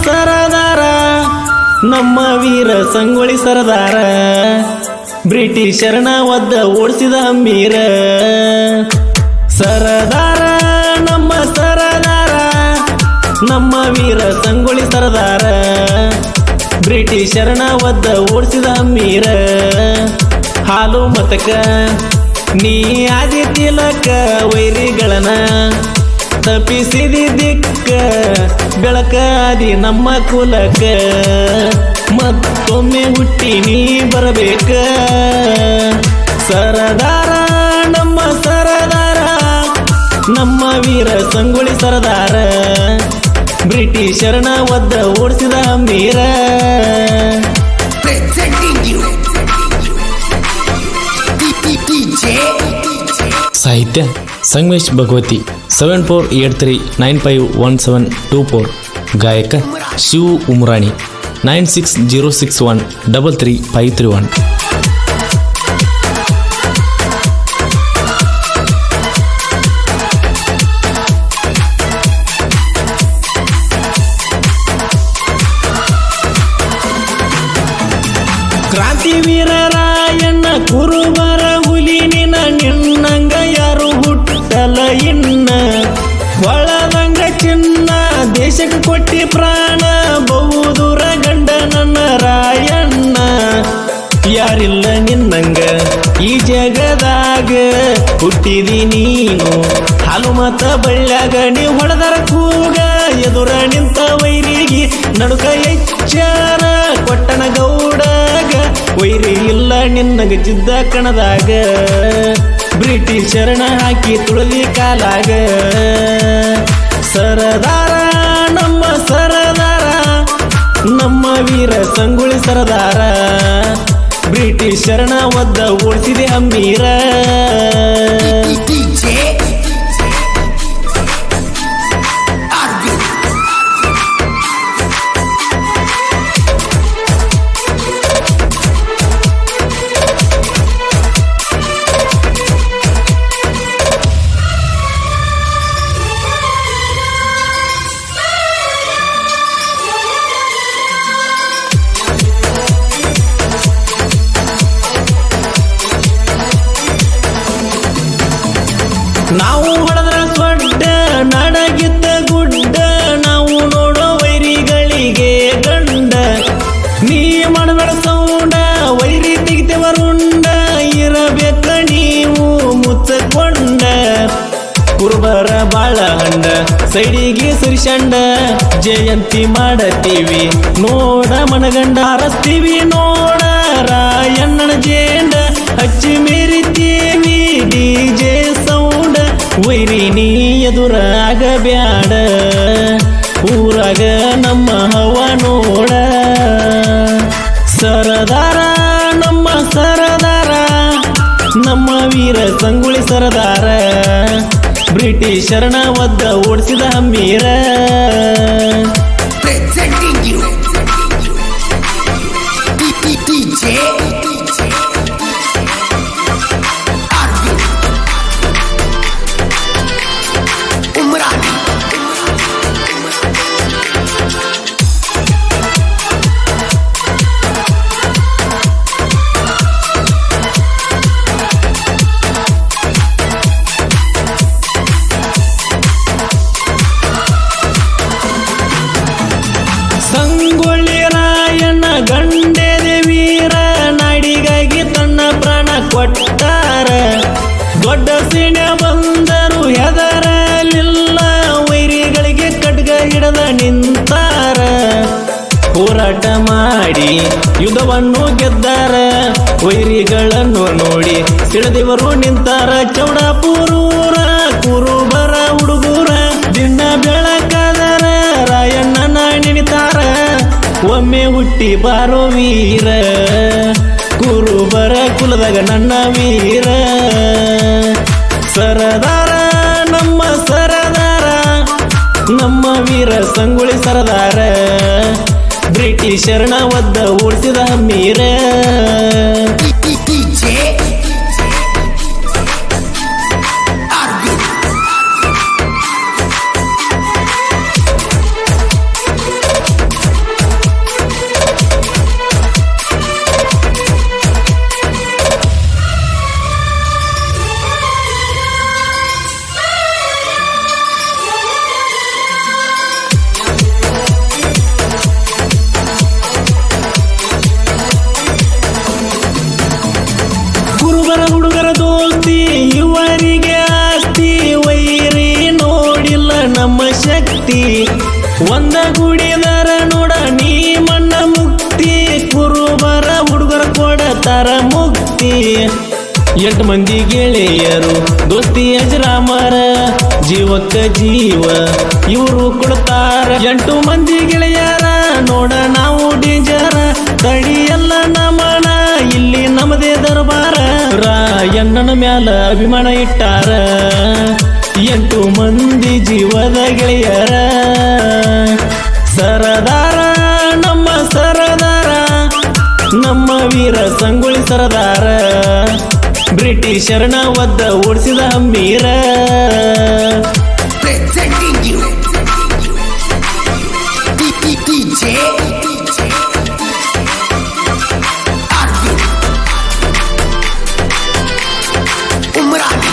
ಸರದಾರ ನಮ್ಮ ವೀರ ಸಂಗೊಳ್ಳಿ ಸರದಾರ ಬ್ರಿಟಿಷರನ ಒದ್ದ ಓಡಿಸಿದ ಹಮ್ಮೀರ ಸರದಾರ ನಮ್ಮ ಸರದಾರ ನಮ್ಮ ವೀರ ಸಂಗೊಳ್ಳಿ ಸರದಾರ ಬ್ರಿಟಿಷರನ ಒದ್ದ ಓಡಿಸಿದ ಹಮ್ಮೀರ ಹಾಲು ಮತಕ ನೀ ಆದಿ ತಿಲಕ ವೈರಿಗಳನ ತಪ್ಪಿಸಿದಿ ದಿಕ್ಕ ಬೆಳಕಾದಿ ನಮ್ಮ ಕುಲಕ ಮತ್ತೊಮ್ಮೆ ಹುಟ್ಟಿ ನೀ ಬರಬೇಕ ಸರದಾರ ನಮ್ಮ ಸರದಾರ ನಮ್ಮ ವೀರ ಸಂಗೊಳ್ಳಿ ಸರದಾರ ಬ್ರಿಟಿಷರನ ಒದ್ದ ಓಡಿಸಿದ ಹಮ್ಮೀರ ಸಾಹಿತ್ಯ ಸಂಗಮೇಶ್ ಭಗವತಿ 7483951724 ಗಾಯಕ ಶಿವು ಉಮ್ರಾಣಿ 9606133531 ಕ್ರಾಂತಿವೀರ ರಾಯಣ್ಣ ಕುರುಬರ ಹುಲಿನಿನ ನಿನ್ನಂಗ ಯಾರು ಹುಟ್ಟಲ ಇನ್ನ ಒಳದಂಗ ಚಿನ್ನ ದೇಶಕ್ಕೆ ಕೊಟ್ಟಿ ಪ್ರಾಣ ಬಹುದೂರ ಗಂಡ ನನ್ನ ರಾಯಣ್ಣ ಯಾರಿಲ್ಲ ನಿನ್ನಂಗ ಈ ಜಗದಾಗ ಹುಟ್ಟಿದಿ ನೀನು ಹಾಲು ಮತ ಬಳ್ಳ್ಯಾಗ ನೀ ಹೊಡೆದರ ಕೂಗ ಎದುರ ನಿಂತ ವೈರಿಗೆ ನಡುಕ ಎಚ್ಚಾರ ಕೊಟ್ಟನ ಗೌಡಗ ವೈರಿ ಇಲ್ಲ ನಿನ್ನಗ ಜಿದ್ದ ಕಣದಾಗ ಬ್ರಿಟಿಷರನ ಹಾಕಿ ತುಳಲಿ ಕಾಲಾಗ ಸರದಾರ ನಮ್ಮ ಸರದಾರ ನಮ್ಮ ವೀರ ಸಂಗೊಳ್ಳಿ ಸರದಾರ ಬ್ರಿಟಿಷರನ ಒದ್ದ ಓಡಿಸಿದೆ ಹಮ್ಮೀರ ನಾವು ಹೊಡೆದ್ರ ಸೊಡ್ಡ ನಡಗಿದ್ದ ಗುಡ್ಡ ನಾವು ನೋಡೋ ವೈರಿಗಳಿಗೆ ಗಂಡ ನೀ ಮಾಡಬೇಡ ಸೌಂಡ ವೈರಿ ತೆಗಿತೇವರುಂಡ ಇರಬೇಕ ನೀವು ಮುಚ್ಚಕೊಂಡ ಕುರುಬರ ಬಾಳ ಹಂಡ ಸೈಡಿಗೆ ಸುರಿಸಂಡ ಜಯಂತಿ ಮಾಡತೀವಿ ನೋಡ ಮನಗಂಡ ಹರಸ್ತೀವಿ ನೋಡ ರಾಯಣ್ಣನ ಜೇಂಡ ಹಚ್ಚಿ ಮೇರಿತೀವಿ ಡಿಜೆ ಸೌಂಡ ವೈರಿ ನೀ ಎದುರಾಗ ಬ್ಯಾಡ ಊರಾಗ ನಮ್ಮ ಹವ ನೋಡ ಸರದಾರ ನಮ್ಮ ಸರದಾರ ನಮ್ಮ ವೀರ ಸಂಗೊಳ್ಳಿ ಸರದಾರ ಬ್ರಿಟಿಷರನ ಒದ್ದ ಓಡಿಸಿದ ಹಮ್ಮೀರ ಸಂಗೊಳ್ಳಿ ರಾಯಣ್ಣ ಗಂಡೆದೆ ವೀರ ನಾಡಿಗಾಗಿ ತನ್ನ ಪ್ರಾಣ ಕೊಟ್ಟಾರ ದೊಡ್ಡ ಸೈನ್ಯ ಬಂದರು ಹೆದರಲಿಲ್ಲ ವೈರಿಗಳಿಗೆ ಖಡ್ಗ ಹಿಡದ ನಿಂತಾರ ಹೋರಾಟ ಮಾಡಿ ಯುದ್ಧವನ್ನು ಗೆದ್ದಾರ ವೈರಿಗಳನ್ನು ನೋಡಿ ಸಿಳದೇವರು ನಿಂತಾರ ಚೌಡಾಪುರೂರ ಕುರುಬರ ಹುಡುಗೂರ ದಿನ ಬೆಳಕಾದರ ರಾಯಣ್ಣನ ನೆನಿತಾರ ಒಮ್ಮೆ ಹುಟ್ಟಿ ಬಾರೋ ವೀರ ಕುರುಬರ ಕುಲದಾಗ ನನ್ನ ವೀರ ಸರದಾರ ನಮ್ಮ ಸರದಾರ ನಮ್ಮ ವೀರ ಸಂಗೊಳ್ಳಿ ಸರದಾರ ಬ್ರಿಟಿಷರನ ಒದ್ದ ಓಡಿಸಿದ ಹಮ್ಮೀರ ಒಂದ ಗುಡಿದರ ನೋಡ ನೀ ಮಣ್ಣ ಮುಕ್ತಿ ಕುರುಬರ ಹುಡುಗರ ಕೊಡತಾರ ಮುಕ್ತಿ 8 ಮಂದಿ ಗೆಳೆಯರು ದೋಸ್ತಿ ಅಜರಾಮರ ಜೀವಕ್ಕ ಜೀವ ಇವರು ಕೊಡ್ತಾರ 8 ಮಂದಿ ಗೆಳೆಯರ ನೋಡ ನಾವು ಡೇಂಜರ ತಡಿಯಲ್ಲ ನಮನ ಇಲ್ಲಿ ನಮ್ಮದೇ ದರ್ಬಾರ ರಾಯಣ್ಣನ ಮ್ಯಾಲ ಅಭಿಮಾನ ಇಟ್ಟಾರ 8 ಮಂದಿ ಜೀವದ ಗೆಳೆಯರ ಸರದಾರ ನಮ್ಮ ಸರದಾರ ನಮ್ಮ ವೀರ ಸಂಗೊಳ್ಳಿ ಸರದಾರ ಬ್ರಿಟಿಷರನ ಒದ್ದ ಓಡಿಸಿದ ಹಮ್ಮೀರ Presenting you DJ Arvind Umrani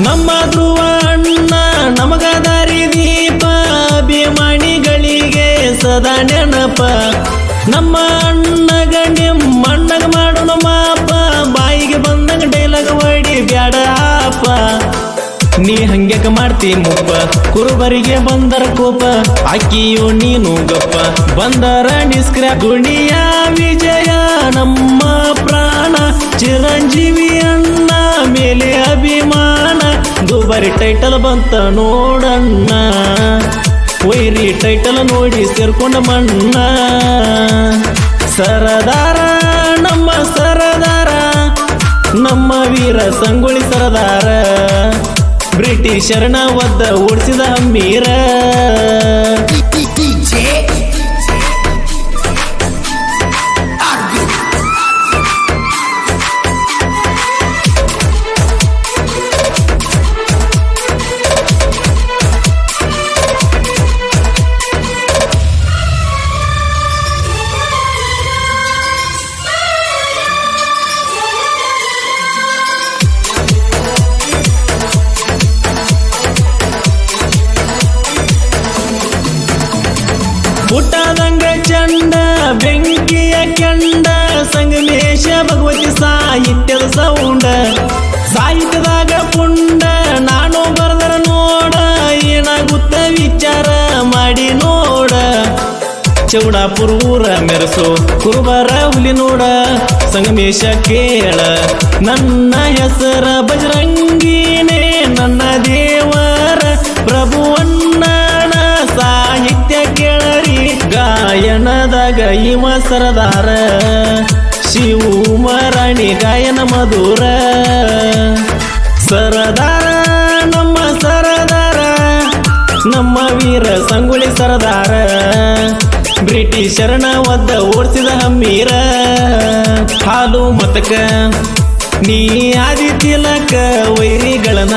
ನಮ್ಮ ಧ್ರುವ ಅಣ್ಣ ನಮಗ ದಾರಿ ದೀಪ ಅಭಿಮಾನಿಗಳಿಗೆ ಸದಾ ನೆನಪ ನಮ್ಮ ಅಣ್ಣಗ ನಿಮ್ಮ ಅಣ್ಣಗ ಮಾಡೋಣ ಮಾಪ ಬಾಯಿಗೆ ಬಂದಂಗ ಡೈಲಾಗ ಮಾಡಿ ಬ್ಯಾಡ ಆಪ ನೀ ಹಂಗ್ಯಾಕ ಮಾಡ್ತಿ ಮುಪ್ಪ ಕುರುಬರಿಗೆ ಬಂದರ ಕೋಪ ಆಕಿಯೋ ನೀನು ಗಪ್ಪ ಬಂದರ ನಿಸ್ಕ್ರ್ಯಾ ಗುಣಿಯ ವಿಜಯ ನಮ್ಮ ಪ್ರಾಣ ಚಿರಂಜೀವಿ ಅಣ್ಣ ಮೇಲೆ ಅಭಿಮಾನ ದುಬಾರಿ ಟೈಟಲ್ ಬಂತ ನೋಡಣ್ಣ ವೈರಿ ಟೈಟಲ್ ನೋಡಿ ಸೇರ್ಕೊಂಡ ಮಣ್ಣ ಸರದಾರ ನಮ್ಮ ಸರದಾರ ನಮ್ಮ ವೀರ ಸಂಗೊಳ್ಳಿ ಸರದಾರ ಬ್ರಿಟಿಷರನ ಒದ್ದ ಓಡಿಸಿದ ಹಮ್ಮೀರ DJ Arvind ಪುಟ್ಟದಂಗ ಚಂಡ ಬೆಂಕಿಯ ಕೆಂಡ ಸಂಗಮೇಶ ಭಗವತಿ ಸಾಹಿತ್ಯದ ಸೌಂಡ ಸಾಹಿತ್ಯದಾಗ ಪುಂಡ ನಾನು ಬರದರ ನೋಡ ಏನಾಗುತ್ತ ವಿಚಾರ ಮಾಡಿ ನೋಡ ಚೌಡಾಪುರ ಊರ ಮೆರಸು ಕುರುಬರ ಹುಲಿ ನೋಡ ಸಂಗಮೇಶ ಕೇಳ ನನ್ನ ಹೆಸರ ಬಜರಂಗಿನೇ ನನ್ನ ದೇವರ ಪ್ರಭುವಣ್ಣ ಸಾಹಿತ್ಯ ಕೇಳರಿ ಗಾಯನದಾಗ ಇವ ಸರದಾರ ಶಿವಮರಾಣಿ ಗಾಯನ ಮಧುರ ಸರದಾರ ನಮ್ಮ ಸರದಾರ ನಮ್ಮ ವೀರ ಸಂಗೊಳ್ಳಿ ಸರದಾರ ಬ್ರಿಟಿಷರನ ಒದ್ದ ಓಡಿಸಿದ ಹಮ್ಮೀರ ಹಾಲು ಮತಕ ನೀ ಆದಿ ತಿಲಕ ವೈರಿಗಳನ